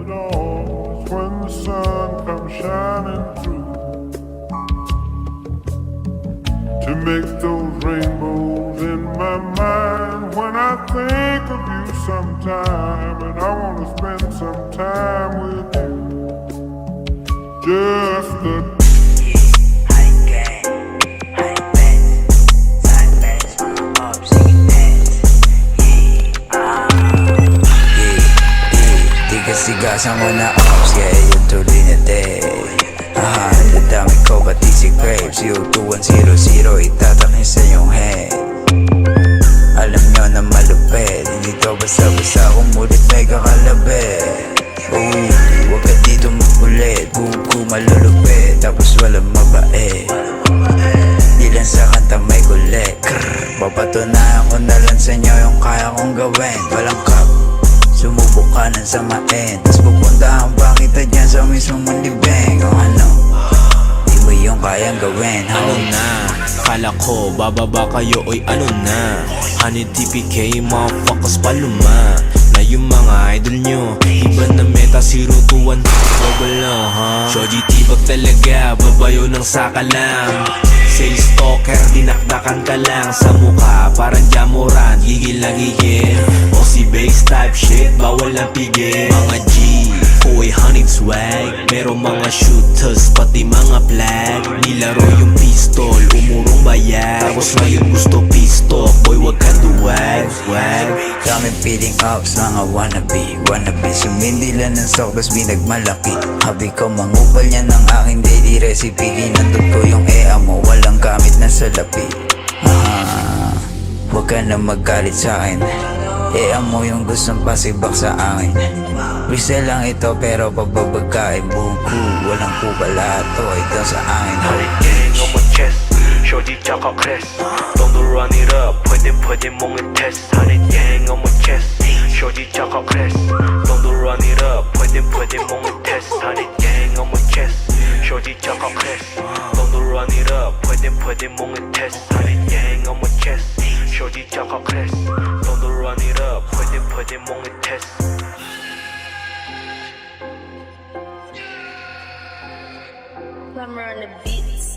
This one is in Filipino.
dawn is when the sun comes shining through to make those rainbows in my mind. When I think of you sometime, and I want to spend some time with you, just the Sigasan mo na ops, yeah, yung tuloy na day. Dadami ko pati si Grapes, yung 2100 itatakin sa iyong head. Alam nyo na malupit, hindi to basta-basta kumulit may kakalabit. Huwag ka dito makulit, buhok ko malulupit, tapos walang mabait. Di lang sa kanta may kulit, papatunayan ko na lang sa inyo yung kaya kong gawin. Walang cup, sumubok ka ng samain, tas pupuntahan pa kita dyan sa mismong libeng. O ano, di mo yung kayang gawin. Ano na, kala ko bababa kayo, oy ano na. Honey TPK, motherfuckers paluma. Na yung mga idol nyo, iba na meta, 021 Global lang ha. Shoji tibag talaga, babayo ng saka lang. Sales stalker, dinakdakan ka lang sa mukha, parang jamuran, gigil na gigil. O si base type shit, bawal ang pigil. Mga G, ko'y honey swag, merong mga shooters, pati mga flag. Nilaro yung pistol, umurong bayag, tapos ngayon gusto pistol, boy wag ka duwag, wag. Daming feeling ups, mga wannabe sumindi lang ng stock, tas binagmalaki. Habi ko mangupal niya ng aking daily recipe. Ginandog ko yung EA mo, walang gamit na salapi. Huwag ka na magalit sa'kin, EA mo yung gustong pasibak sa akin. Resell lang ito pero pagbabagkain buhok ko, walang kubalato, ito sa akin. Gang on my chest, shorty tsaka crest. Don't run it up, pwede mong i-test. Honey gang on my chest, shorty tsaka crest. Don't run it up, pwede mong i-test. Honey gang on my chest, shorty tsaka crest. Don't run it up, pwede mong i-test. Honey gang on my chest, shorty tsaka crest. Don't run it up, pwede mong i-test. Summer on the beats.